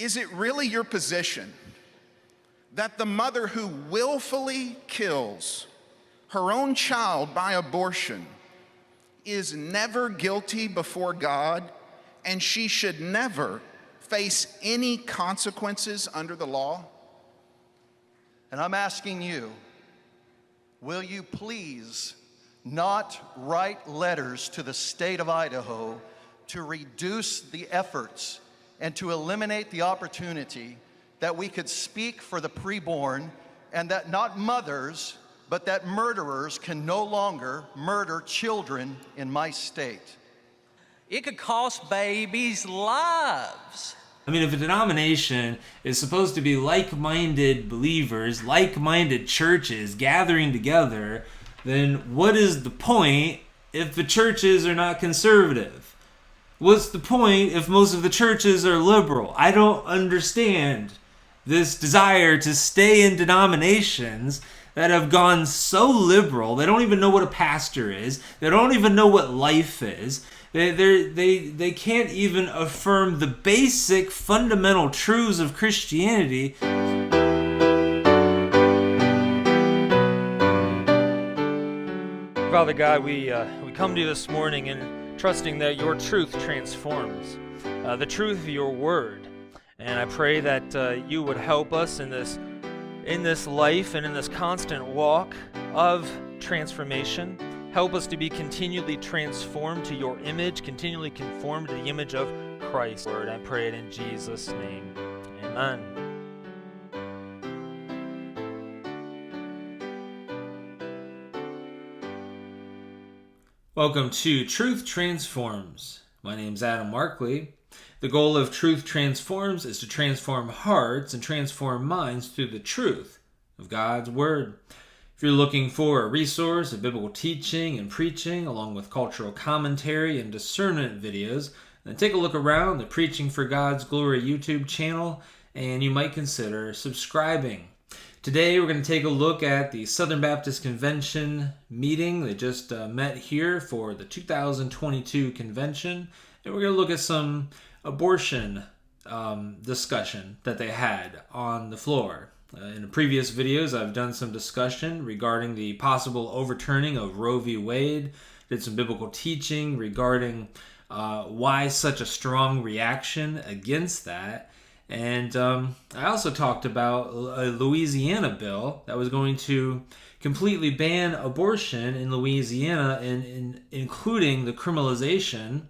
Is it really your position that the mother who willfully kills her own child by abortion is never guilty before God, and she should never face any consequences under the law? And I'm asking you, will you please not write letters to the state of Idaho to reduce the efforts and to eliminate the opportunity that we could speak for the preborn, and that not mothers, but that murderers can no longer murder children in my state? It could cost babies' lives. I mean, if a denomination is supposed to be like-minded believers, like-minded churches gathering together, then what is the point if the churches are not conservative? What's the point if most of the churches are liberal? I don't understand this desire to stay in denominations that have gone so liberal. They don't even know what a pastor is. They don't even know what life is. They can't even affirm the basic fundamental truths of Christianity. Father God, we come to you this morning and trusting that your truth transforms, the truth of your word. And I pray that you would help us in this life and in this constant walk of transformation. Help us to be continually transformed to your image, continually conformed to the image of Christ. Lord, I pray it in Jesus' name. Amen. Welcome to Truth Transforms. My name's Adam Markley. The goal of Truth Transforms is to transform hearts and transform minds through the truth of God's Word. If you're looking for a resource of biblical teaching and preaching, along with cultural commentary and discernment videos, then take a look around the Preaching for God's Glory YouTube channel, and you might consider subscribing. Today we're going to take a look at the Southern Baptist Convention meeting. They just met here for the 2022 convention, and we're going to look at some abortion discussion that they had on the floor. In the previous videos, I've done some discussion regarding the possible overturning of Roe v. Wade, did some biblical teaching regarding why such a strong reaction against that. And I also talked about a Louisiana bill that was going to completely ban abortion in Louisiana, and including the criminalization,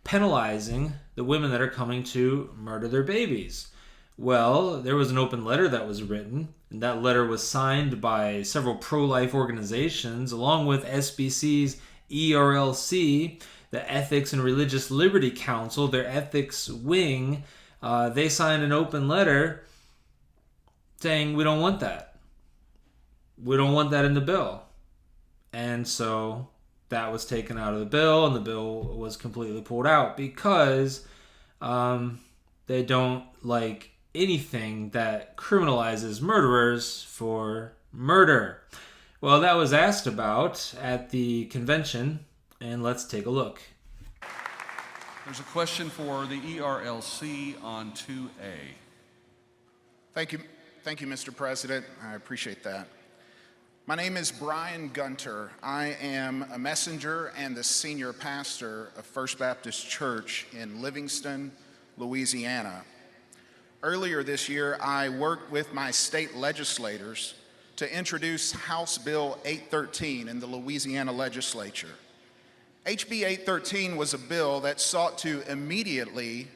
penalizing the women that are coming to murder their babies. Well, there was an open letter that was written, and that letter was signed by several pro-life organizations, along with SBC's ERLC, the Ethics and Religious Liberty Council, their ethics wing. They signed an open letter saying, we don't want that. We don't want that in the bill. And so that was taken out of the bill, and the bill was completely pulled out because they don't like anything that criminalizes murderers for murder. Well, that was asked about at the convention, and let's take a look. There's a question for the ERLC on 2A. Thank you, Mr. President. I appreciate that. My name is Brian Gunter. I am a messenger and the senior pastor of First Baptist Church in Livingston, Louisiana. Earlier this year, I worked with my state legislators to introduce House Bill 813 in the Louisiana legislature. HB 813 was a bill that sought to immediately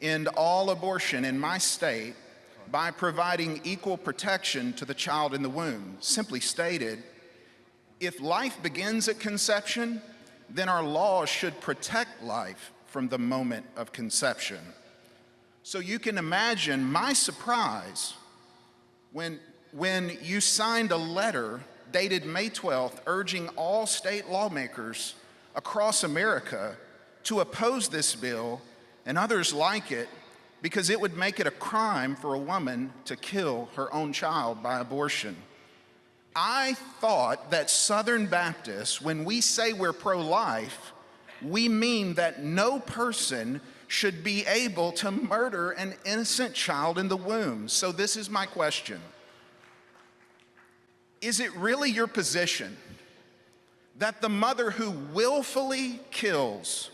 end all abortion in my state by providing equal protection to the child in the womb. Simply stated, if life begins at conception, then our laws should protect life from the moment of conception. So you can imagine my surprise when you signed a letter dated May 12th urging all state lawmakers across America to oppose this bill and others like it, because it would make it a crime for a woman to kill her own child by abortion. I thought that Southern Baptists, when we say we're pro-life, we mean that no person should be able to murder an innocent child in the womb. So this is my question. Is it really your position that the mother who willfully kills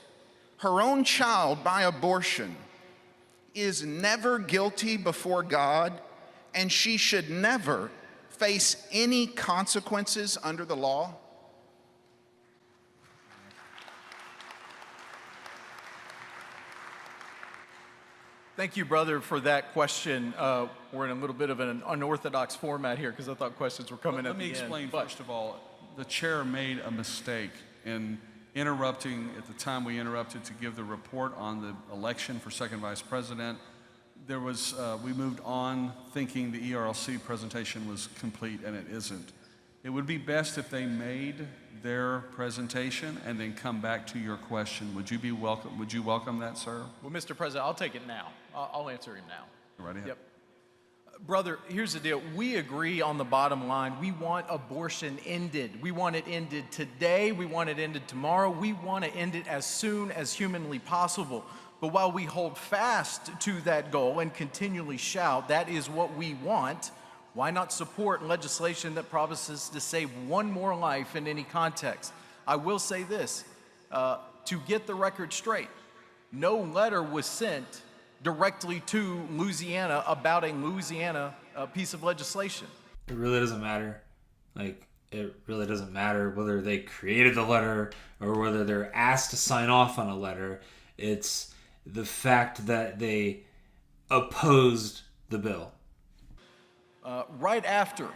her own child by abortion is never guilty before God, and she should never face any consequences under the law? Thank you, brother, for that question. We're in a little bit of an unorthodox format here because I thought questions were coming Let at me the explain, end. But first of all, the chair made a mistake in interrupting at the time we interrupted to give the report on the election for second vice president. There was, we moved on thinking the ERLC presentation was complete, and it isn't. It would be best if they made their presentation and then come back to your question. Would you welcome that, sir? well, Mr. President, I'll take it now. I'll answer him now. Right ahead. Yep. Brother, here's the deal. We agree on the bottom line. We want abortion ended. We want it ended today. We want it ended tomorrow. We want to end it as soon as humanly possible. But while we hold fast to that goal and continually shout, that is what we want, why not support legislation that promises to save one more life in any context? I will say this, to get the record straight, no letter was sent directly to Louisiana about a Louisiana piece of legislation. It really doesn't matter. It really doesn't matter whether they created the letter or whether they're asked to sign off on a letter. It's the fact that they opposed the bill. Right after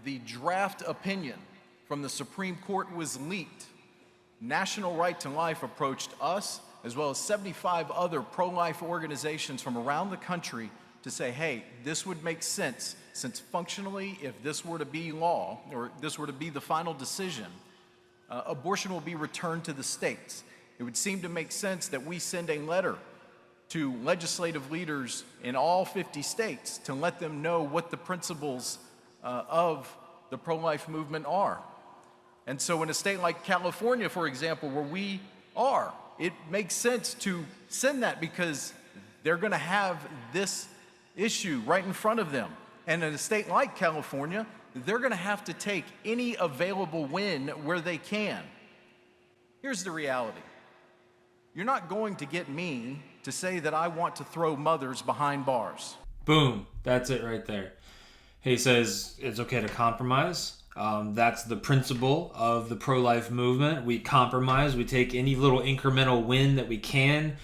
the draft opinion from the Supreme Court was leaked, National Right to Life approached us, as well as 75 other pro-life organizations from around the country, to say, hey, this would make sense, since functionally, if this were to be law, or this were to be the final decision, abortion will be returned to the states. It would seem to make sense that we send a letter to legislative leaders in all 50 states to let them know what the principles of the pro-life movement are. And so in a state like California, for example, where we are, it makes sense to send that because they're going to have this issue right in front of them. And in a state like California, they're going to have to take any available win where they can. Here's the reality. You're not going to get me to say that I want to throw mothers behind bars. Boom. That's it right there. He says it's okay to compromise. That's the principle of the pro-life movement. We compromise. We take any little incremental win that we can.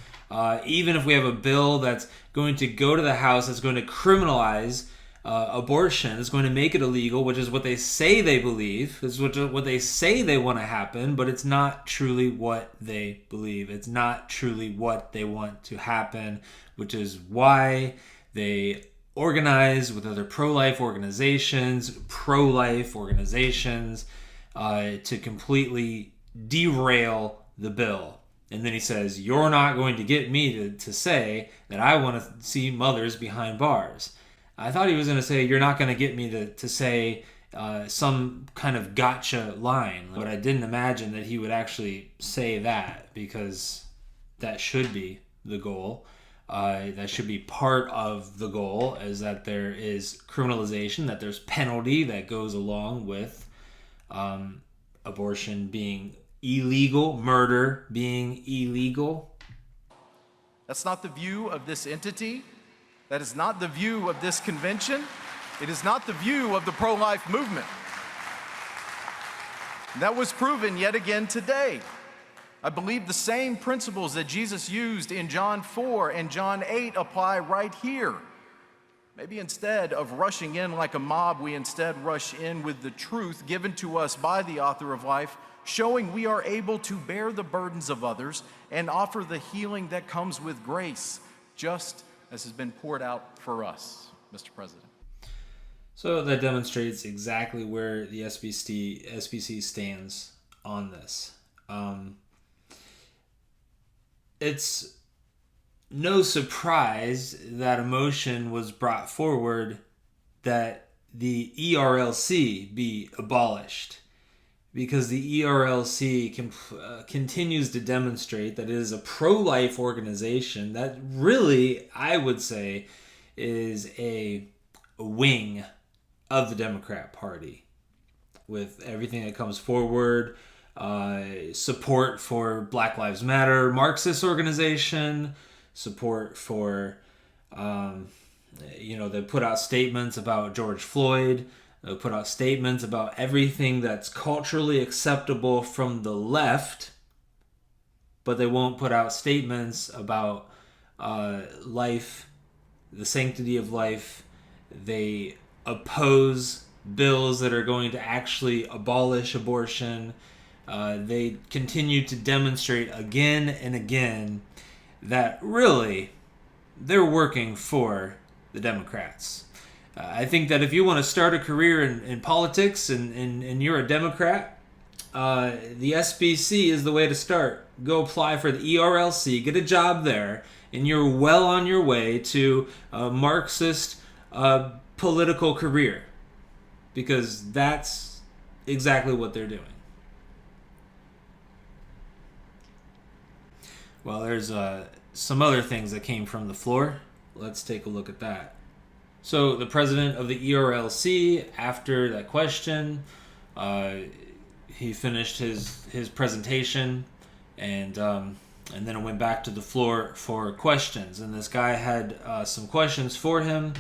Even if we have a bill that's going to go to the House that's going to criminalize abortion, it's going to make it illegal, which is what they say they believe, is what they say they want to happen, but it's not truly what they believe. It's not truly what they want to happen, which is why they organize with other pro-life organizations to completely derail the bill. And then he says, you're not going to get me to say that I want to see mothers behind bars. I thought he was going to say, you're not going to get me to say some kind of gotcha line. But I didn't imagine that he would actually say that, because that should be the goal. That should be part of the goal, is that there is criminalization, that there's penalty that goes along with abortion being illegal, murder being illegal. That's not the view of this entity. That is not the view of this convention. It is not the view of the pro-life movement. That was proven yet again today. I believe the same principles that Jesus used in John 4 and John 8 apply right here. Maybe instead of rushing in like a mob, we instead rush in with the truth given to us by the author of life, showing we are able to bear the burdens of others and offer the healing that comes with grace, just as has been poured out for us, Mr. President. So that demonstrates exactly where the SBC stands on this. It's no surprise that a motion was brought forward that the ERLC be abolished, because the ERLC continues to demonstrate that it is a pro-life organization that really, I would say, is a wing of the Democrat Party, with everything that comes forward, support for Black Lives Matter, Marxist organization, support for, they put out statements about George Floyd, they put out statements about everything that's culturally acceptable from the left, but they won't put out statements about life, the sanctity of life. They oppose bills that are going to actually abolish abortion. They continue to demonstrate again and again that really they're working for the Democrats. I think that if you want to start a career in politics and you're a Democrat, the SBC is the way to start. Go apply for the ERLC, get a job there, and you're well on your way to a Marxist political career, because that's exactly what they're doing. Well, there's some other things that came from the floor. Let's take a look at that. So the president of the ERLC, after that question, he finished his presentation, and then it went back to the floor for questions. And this guy had some questions for him,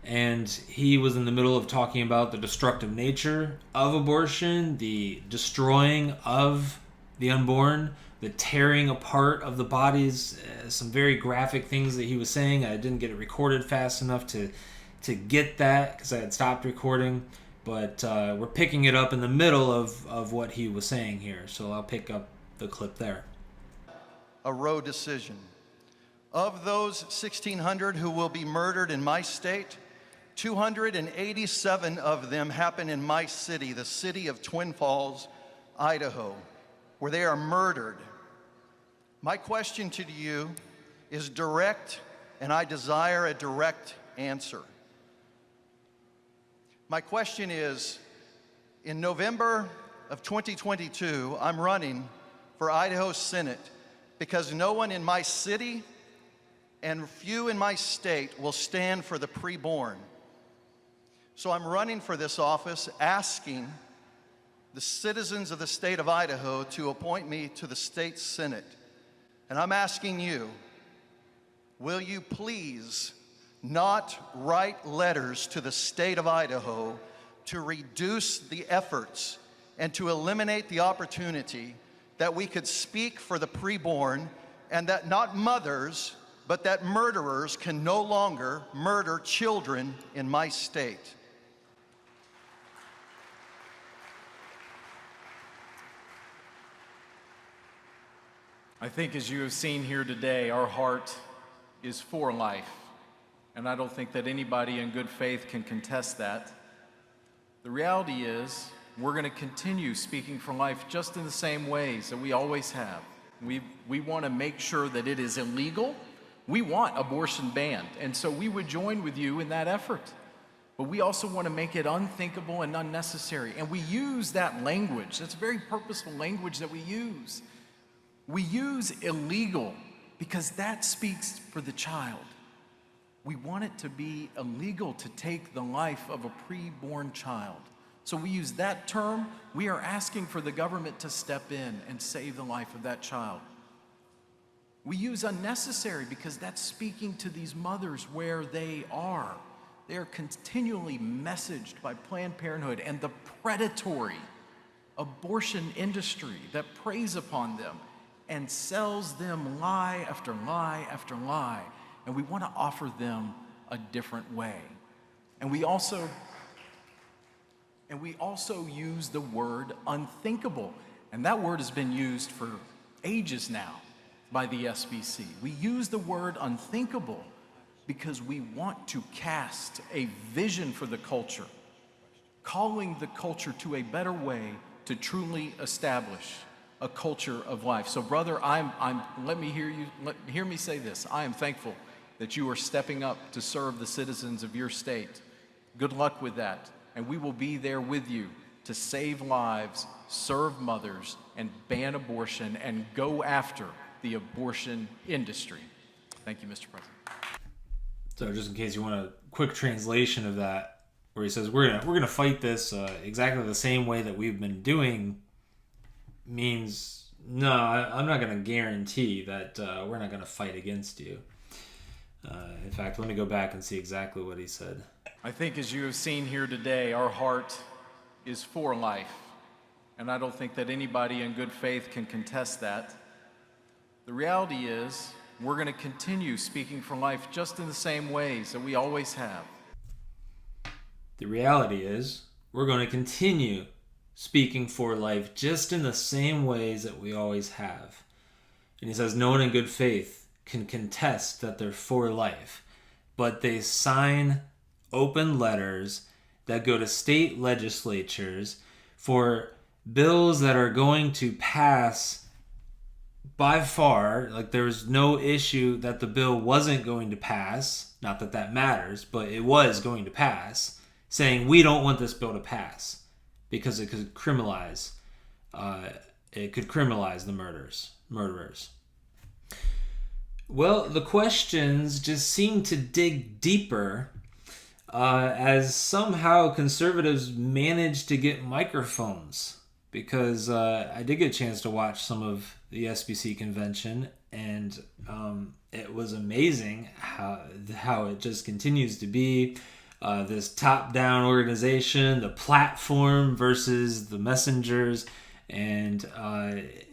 and he was in the middle of talking about the destructive nature of abortion, the destroying of the unborn, the tearing apart of the bodies, some very graphic things that he was saying. I didn't get it recorded fast enough to get that because I had stopped recording, but we're picking it up in the middle of what he was saying here, so I'll pick up the clip there. A Roe decision. Of those 1,600 who will be murdered in my state, 287 of them happen in my city, the city of Twin Falls, Idaho, where they are murdered. My question to you is direct, and I desire a direct answer. My question is, in November of 2022, I'm running for Idaho Senate because no one in my city and few in my state will stand for the preborn. So I'm running for this office, asking the citizens of the state of Idaho to appoint me to the state Senate. And I'm asking you, will you please not write letters to the state of Idaho to reduce the efforts and to eliminate the opportunity that we could speak for the preborn, and that not mothers, but that murderers can no longer murder children in my state? I think, as you have seen here today, our heart is for life. And I don't think that anybody in good faith can contest that. The reality is, we're going to continue speaking for life just in the same ways that we always have. We want to make sure that it is illegal. We want abortion banned. And so we would join with you in that effort. But we also want to make it unthinkable and unnecessary. And we use that language. That's very purposeful language that we use. We use illegal because that speaks for the child. We want it to be illegal to take the life of a preborn child. So we use that term. We are asking for the government to step in and save the life of that child. We use unnecessary because that's speaking to these mothers where they are. They are continually messaged by Planned Parenthood and the predatory abortion industry that preys upon them and sells them lie after lie after lie. And we want to offer them a different way. And we also use the word unthinkable. And that word has been used for ages now by the SBC. We use the word unthinkable because we want to cast a vision for the culture, calling the culture to a better way to truly establish a culture of life. So brother, let me hear me say this. I am thankful that you are stepping up to serve the citizens of your state. Good luck with that. And we will be there with you to save lives, serve mothers, and ban abortion and go after the abortion industry. Thank you, Mr. President. So just in case you want a quick translation of that, where he says we're gonna fight this exactly the same way that we've been doing, means no, I'm not gonna guarantee that we're not gonna fight against you. In fact, let me go back and see exactly what he said. I think as you have seen here today, our heart is for life, and I don't think that anybody in good faith can contest that. The reality is, we're going to continue speaking for life just in the same ways that we always have. The reality is, we're going to continue speaking for life just in the same ways that we always have. And he says, no one in good faith can contest that they're for life, but they sign open letters that go to state legislatures for bills that are going to pass by far. Like, there was no issue that the bill wasn't going to pass, not that that matters, but it was going to pass, saying we don't want this bill to pass because it could criminalize the murderers. Well, the questions just seem to dig deeper as somehow conservatives managed to get microphones, because I did get a chance to watch some of the SBC Convention, and it was amazing how it just continues to be this top-down organization, the platform versus the messengers, and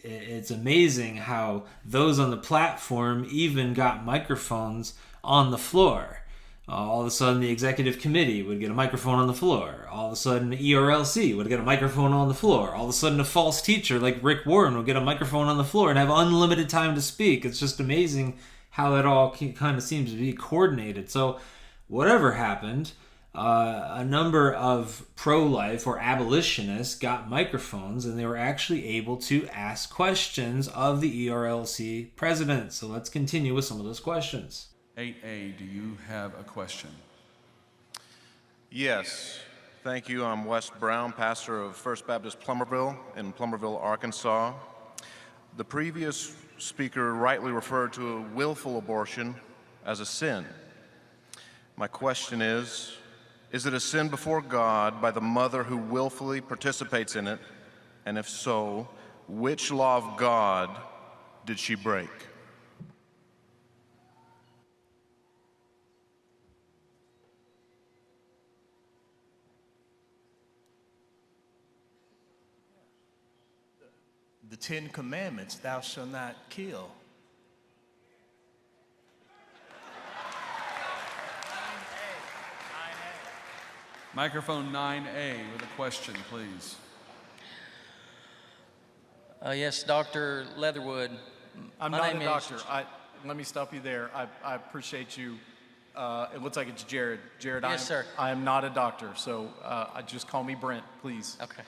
it's amazing how those on the platform even got microphones on the floor. All of a sudden, the executive committee would get a microphone on the floor. All of a sudden, the ERLC would get a microphone on the floor. All of a sudden, a false teacher like Rick Warren would get a microphone on the floor and have unlimited time to speak. It's just amazing how that all kind of seems to be coordinated. So, whatever happened, a number of pro-life or abolitionists got microphones, and they were actually able to ask questions of the ERLC president. So let's continue with some of those questions. 8A, do you have a question? Yes, thank you. I'm Wes Brown, pastor of First Baptist Plummerville in Plummerville, Arkansas. The previous speaker rightly referred to a willful abortion as a sin. My question is it a sin before God by the mother who willfully participates in it? And if so, which law of God did she break? The 10 Commandments, thou shalt not kill. Microphone 9A with a question, please. Yes, Dr. Leatherwood. I'm My not name a is- doctor. Let me stop you there. I appreciate you. It looks like it's Jared. Jared, Yes, sir. I am not a doctor, so just call me Brent, please. Okay.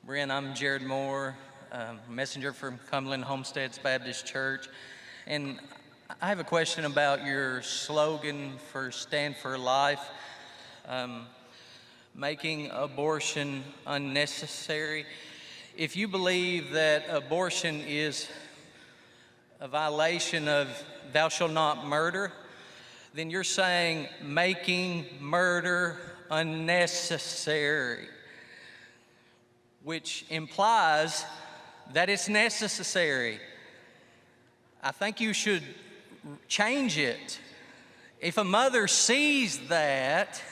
Brent, I'm Jared Moore, messenger from Cumberland Homesteads Baptist Church. And I have a question about your slogan for Stand for Life, making abortion unnecessary. If you believe that abortion is a violation of thou shalt not murder, then you're saying making murder unnecessary, which implies that it's necessary. I think you should change it. If a mother sees that,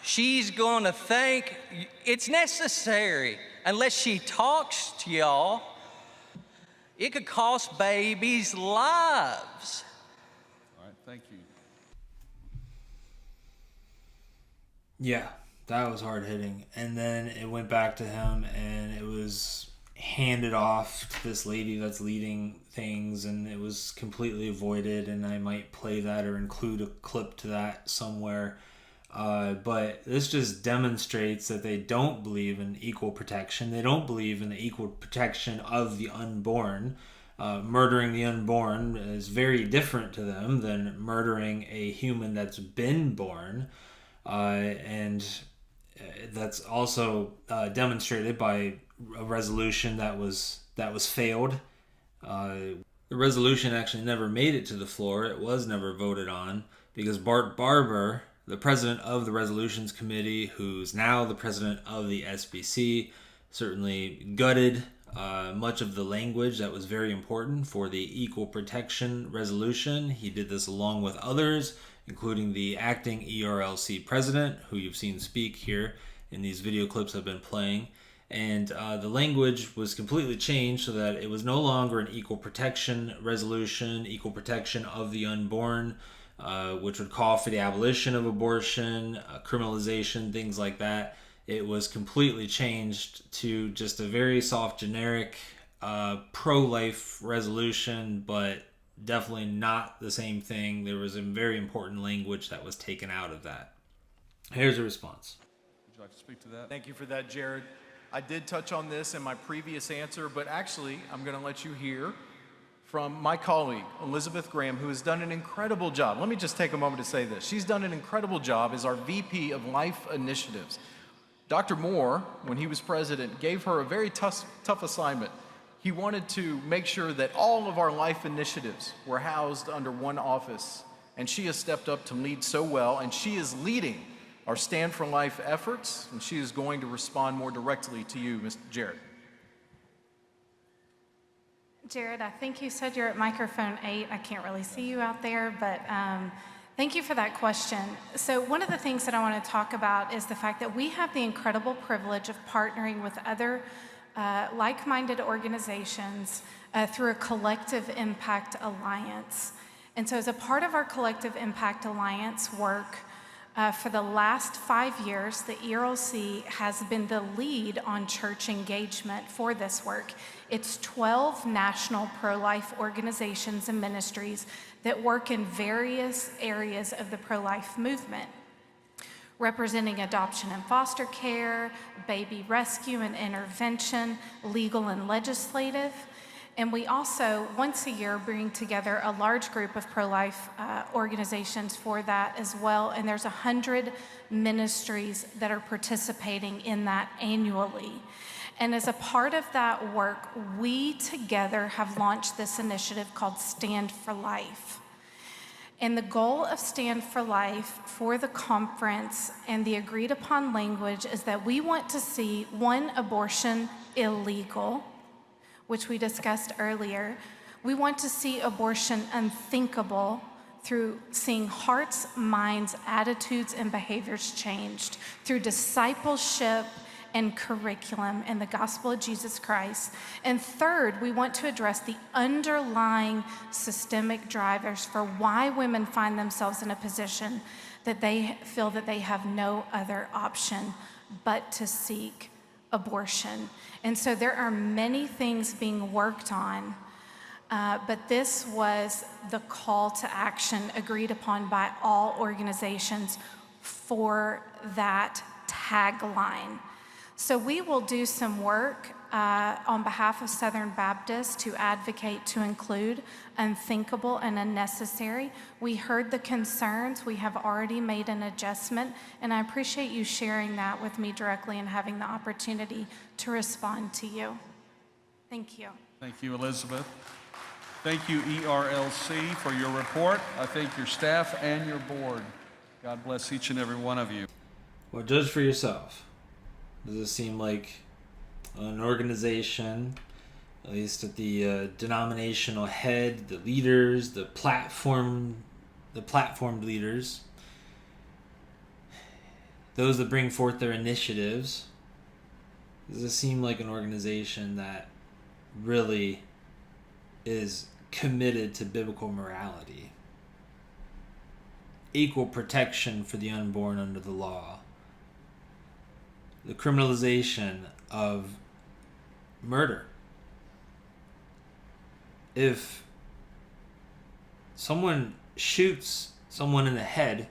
she's going to think it's necessary. Unless she talks to y'all, it could cost babies' lives. All right, thank you. Yeah, that was hard hitting. And then it went back to him, and it was handed off to this lady that's leading things, and it was completely avoided. And I might play that or include a clip to that somewhere. But this just demonstrates that they don't believe in equal protection. They don't believe in the equal protection of the unborn. Murdering the unborn is very different to them than murdering a human that's been born. And That's also demonstrated by a resolution that was failed. The resolution actually never made it to the floor. It was never voted on because Bart Barber, the president of the Resolutions Committee, who's now the president of the SBC, certainly gutted much of the language that was very important for the Equal Protection Resolution. He did this along with others, including the acting ERLC president, who you've seen speak here in these video clips I've been playing. And the language was completely changed so that it was no longer an equal protection resolution, equal protection of the unborn, which would call for the abolition of abortion, criminalization, things like that. It was completely changed to just a very soft, generic, pro-life resolution, but definitely not the same thing. There was a very important language that was taken out of that. Here's a response. Would you like to speak to that? Thank you for that, Jared. I did touch on this in my previous answer, but actually, I'm going to let you hear from my colleague, Elizabeth Graham, who has done an incredible job. Let me just take a moment to say this. She's done an incredible job as our VP of Life Initiatives. Dr. Moore, when he was president, gave her a very tough assignment. He wanted to make sure that all of our life initiatives were housed under one office, and she has stepped up to lead so well, and she is leading our Stand for Life efforts, and she is going to respond more directly to you, Mr. Jared. Jared, I think you said you're at microphone 8. I can't really see you out there, but thank you for that question. So one of the things that I want to talk about is the fact that we have the incredible privilege of partnering with other like-minded organizations through a Collective Impact Alliance. And so as a part of our Collective Impact Alliance work, for the last 5 years, the ERLC has been the lead on church engagement for this work. It's 12 national pro-life organizations and ministries that work in various areas of the pro-life movement, representing adoption and foster care, baby rescue and intervention, legal and legislative. And we also, once a year, bring together a large group of pro-life organizations for that as well. And there's 100 ministries that are participating in that annually. And as a part of that work, we together have launched this initiative called Stand for Life. And the goal of Stand for Life for the conference and the agreed upon language is that we want to see, one, abortion illegal, which we discussed earlier. We want to see abortion unthinkable through seeing hearts, minds, attitudes, and behaviors changed through discipleship and curriculum in the gospel of Jesus Christ. And third, we want to address the underlying systemic drivers for why women find themselves in a position that they feel that they have no other option but to seek abortion. And so there are many things being worked on, but this was the call to action agreed upon by all organizations for that tagline. So we will do some work on behalf of Southern Baptists to advocate to include unthinkable and unnecessary. We heard the concerns. We have already made an adjustment, and I appreciate you sharing that with me directly and having the opportunity to respond to you. Thank you. Thank you, Elizabeth. Thank you, ERLC, for your report. I thank your staff and your board. God bless each and every one of you. Well, judge for yourself. Does it seem like an organization, at least at the denominational head, the leaders, the platformed leaders, those that bring forth their initiatives, does it seem like an organization that really is committed to biblical morality, equal protection for the unborn under the law, the criminalization of murder? If someone shoots someone in the head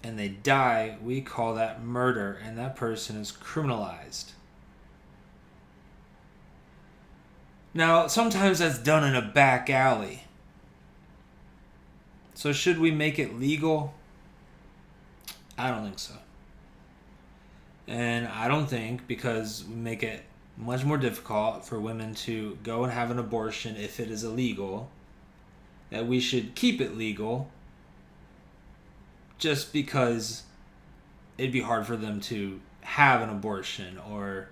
and they die, we call that murder, and that person is criminalized. Now, sometimes that's done in a back alley. So should we make it legal? I don't think so. And I don't think, because we make it much more difficult for women to go and have an abortion if it is illegal, that we should keep it legal just because it'd be hard for them to have an abortion, or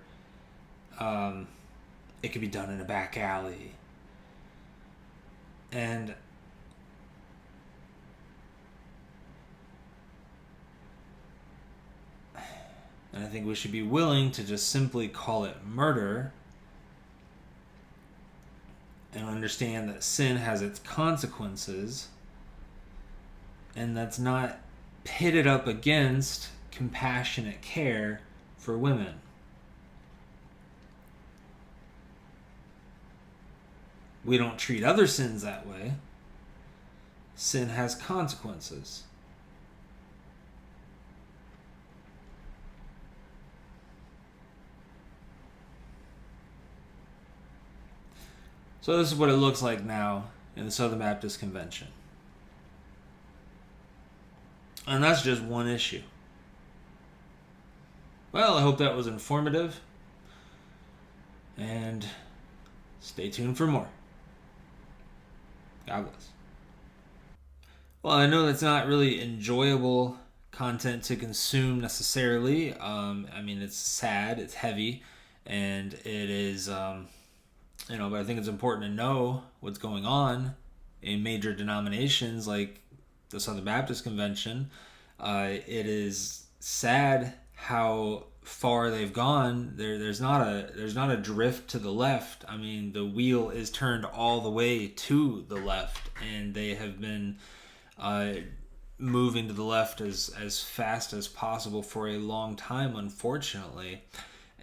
it could be done in a back alley. And I think we should be willing to just simply call it murder and understand that sin has its consequences, and that's not pitted up against compassionate care for women. We don't treat other sins that way. Sin has consequences. So this is what it looks like now in the Southern Baptist Convention. And that's just one issue. Well, I hope that was informative. And stay tuned for more. God bless. Well, I know that's not really enjoyable content to consume necessarily. I mean, it's sad, it's heavy, and it is, but I think it's important to know what's going on in major denominations like the Southern Baptist Convention. It is sad how far they've gone. There's not a drift to the left. I mean, the wheel is turned all the way to the left, and they have been moving to the left as fast as possible for a long time, unfortunately.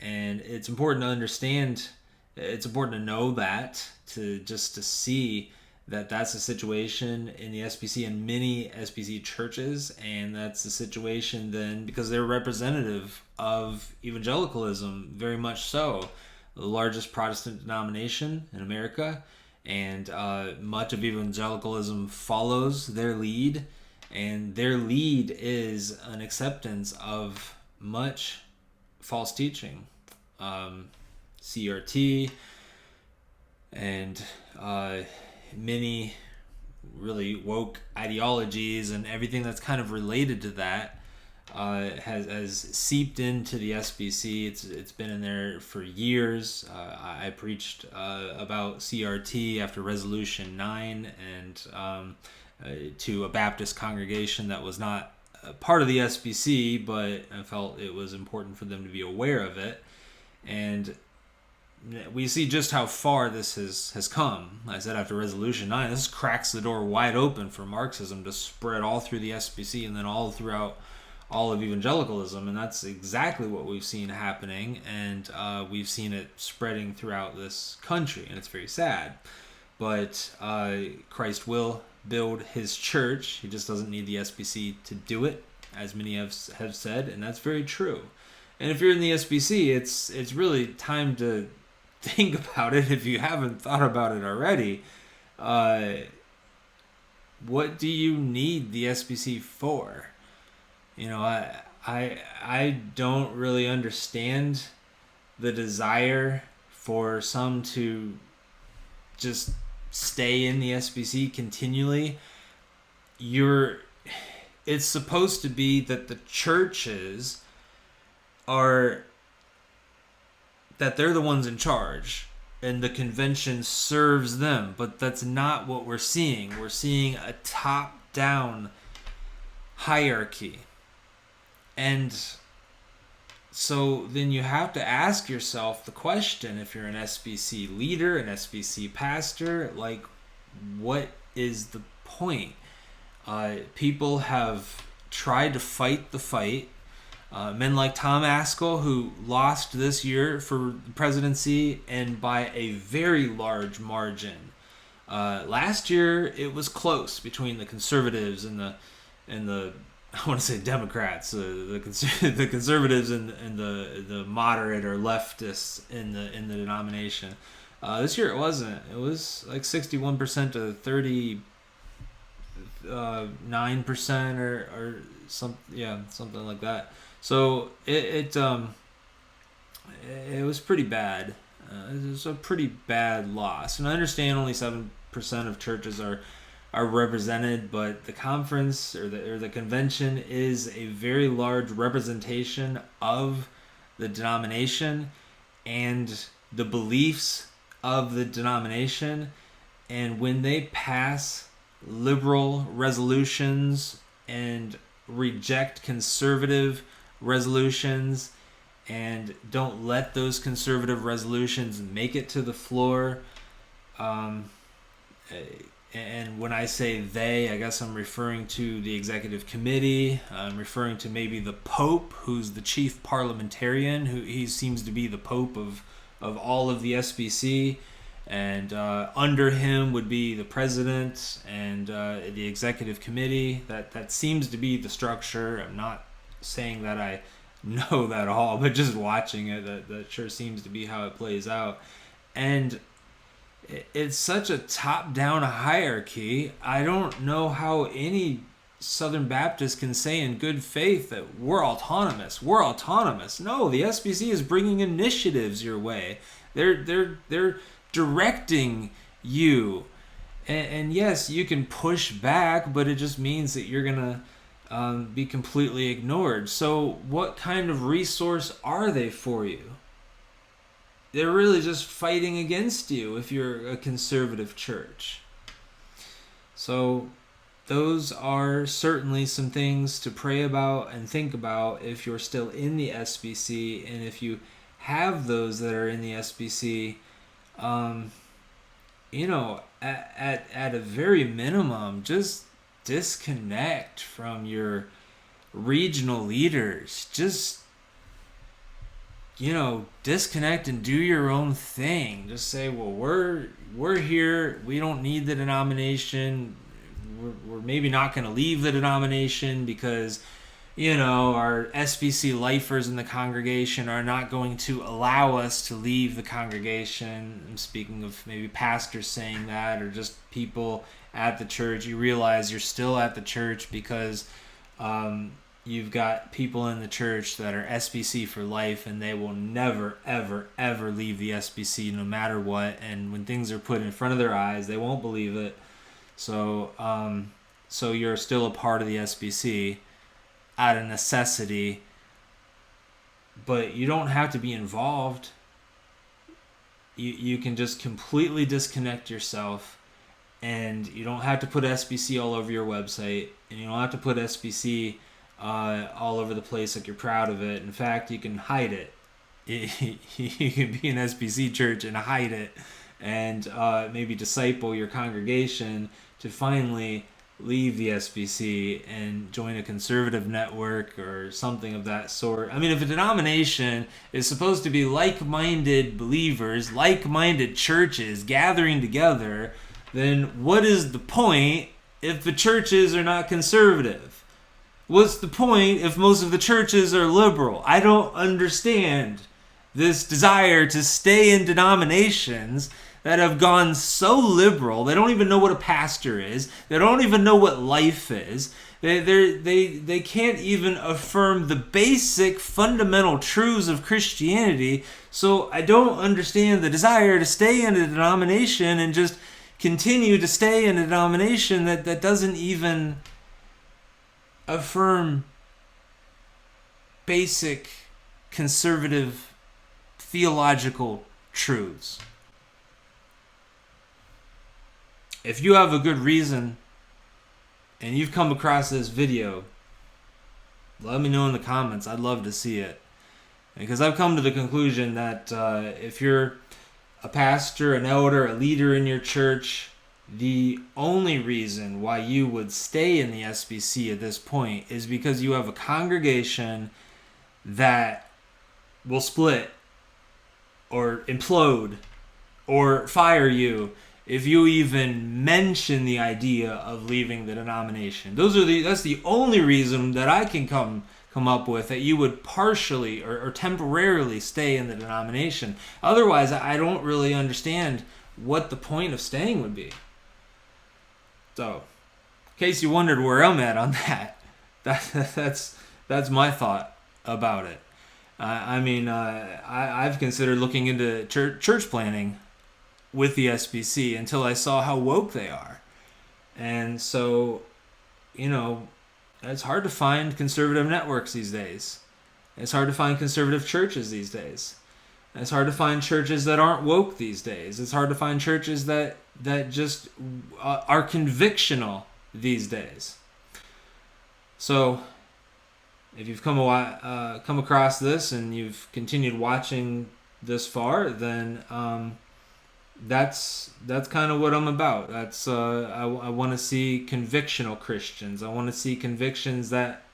And it's important to understand. It's important to know that, to see that that's the situation in the SBC and many SBC churches, and that's the situation then because they're representative of evangelicalism, very much so. The largest Protestant denomination in America, and much of evangelicalism follows their lead, and their lead is an acceptance of much false teaching. CRT and many really woke ideologies and everything that's kind of related to that has seeped into the SBC. It's been in there for years. I preached about CRT after Resolution 9 and to a Baptist congregation that was not a part of the SBC, but I felt it was important for them to be aware of it. And we see just how far this has come. I said after Resolution 9, this cracks the door wide open for Marxism to spread all through the SBC and then all throughout all of evangelicalism, and that's exactly what we've seen happening, and we've seen it spreading throughout this country, and it's very sad. But Christ will build his church. He just doesn't need the SBC to do it, as many have said, and that's very true. And if you're in the SBC, it's really time to think about it if you haven't thought about it already. What do you need the SBC for? I don't really understand the desire for some to just stay in the SBC continually. It's supposed to be that the churches that they're the ones in charge and the convention serves them, but that's not what we're seeing. We're seeing a top-down hierarchy. And so then you have to ask yourself the question, if you're an SBC leader, an SBC pastor, like, what is the point? People have tried to fight the fight. Men like Tom Askell, who lost this year for the presidency and by a very large margin. Last year, it was close between the conservatives and the I want to say Democrats, the conservatives and the moderate or leftists in the denomination. This year it wasn't. It was like 61% to 9% or something like that. So it was pretty bad. It was a pretty bad loss. And I understand only 7% of churches are represented, but the conference or the convention is a very large representation of the denomination and the beliefs of the denomination. And when they pass liberal resolutions and reject conservative resolutions and don't let those conservative resolutions make it to the floor, and when I say they, I guess I'm referring to the executive committee. I'm referring to maybe the Pope, who's the chief parliamentarian, who he seems to be the Pope of all of the SBC. And under him would be the president and the executive committee. That seems to be the structure. I'm not saying that I know that all, but just watching it, that sure seems to be how it plays out. And it's such a top-down hierarchy. I don't know how any Southern Baptist can say in good faith that we're autonomous. We're autonomous. No, the SBC is bringing initiatives your way. They're directing you. And yes, you can push back, but it just means that you're going to be completely ignored. So what kind of resource are they for you? They're really just fighting against you if you're a conservative church. So those are certainly some things to pray about and think about if you're still in the SBC. And if you have those that are in the SBC, at a very minimum, just disconnect from your regional leaders. Just disconnect and do your own thing. Just say, well, we're here. We don't need the denomination. We're maybe not going to leave the denomination because, our SBC lifers in the congregation are not going to allow us to leave the congregation. I'm speaking of maybe pastors saying that, or just people at the church. You realize you're still at the church because you've got people in the church that are SBC for life, and they will never, ever, ever leave the SBC no matter what. And when things are put in front of their eyes, they won't believe it. So you're still a part of the SBC out of necessity, but you don't have to be involved. You can just completely disconnect yourself, and you don't have to put SBC all over your website, and you don't have to put SBC all over the place like you're proud of it. In fact, you can hide it. You can be an SBC church and hide it, and maybe disciple your congregation to finally leave the SBC and join a conservative network or something of that sort. I mean, if a denomination is supposed to be like-minded believers, like-minded churches gathering together, then what is the point if the churches are not conservative? What's the point if most of the churches are liberal? I don't understand this desire to stay in denominations that have gone so liberal. They don't even know what a pastor is. They don't even know what life is. They can't even affirm the basic fundamental truths of Christianity. So I don't understand the desire to stay in a denomination and just continue to stay in a denomination that doesn't even affirm basic conservative theological truths. If you have a good reason and you've come across this video, let me know in the comments. I'd love to see it. Because I've come to the conclusion that if you're a pastor, an elder, a leader in your church, the only reason why you would stay in the SBC at this point is because you have a congregation that will split or implode or fire you if you even mention the idea of leaving the denomination. That's the only reason that I can come up with that you would partially or temporarily stay in the denomination. Otherwise, I don't really understand what the point of staying would be. So, case you wondered where I'm at on that, that's my thought about it. I've considered looking into church planning with the SBC until I saw how woke they are. And so, it's hard to find conservative networks these days. It's hard to find conservative churches these days. It's hard to find churches that aren't woke these days. It's hard to find churches that just are convictional these days. So, if you've come across this and you've continued watching this far, then that's kind of what I'm about. That's I want to see convictional Christians. I want to see convictions that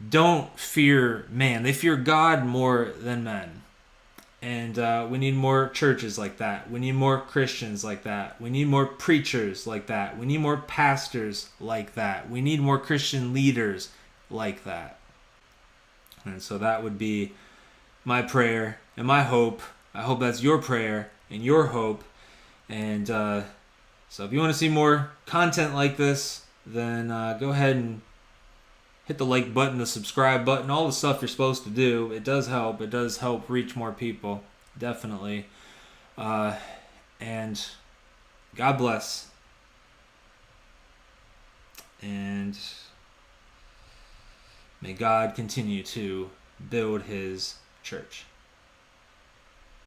don't fear man. They fear God more than men. And we need more churches like that. We need more Christians like that. We need more preachers like that. We need more pastors like that. We need more Christian leaders like that. And so that would be my prayer and my hope. I hope that's your prayer and your hope. And so if you want to see more content like this, then go ahead and hit the like button, the subscribe button, all the stuff you're supposed to do. It does help. It does help reach more people, definitely. And God bless. And may God continue to build his church.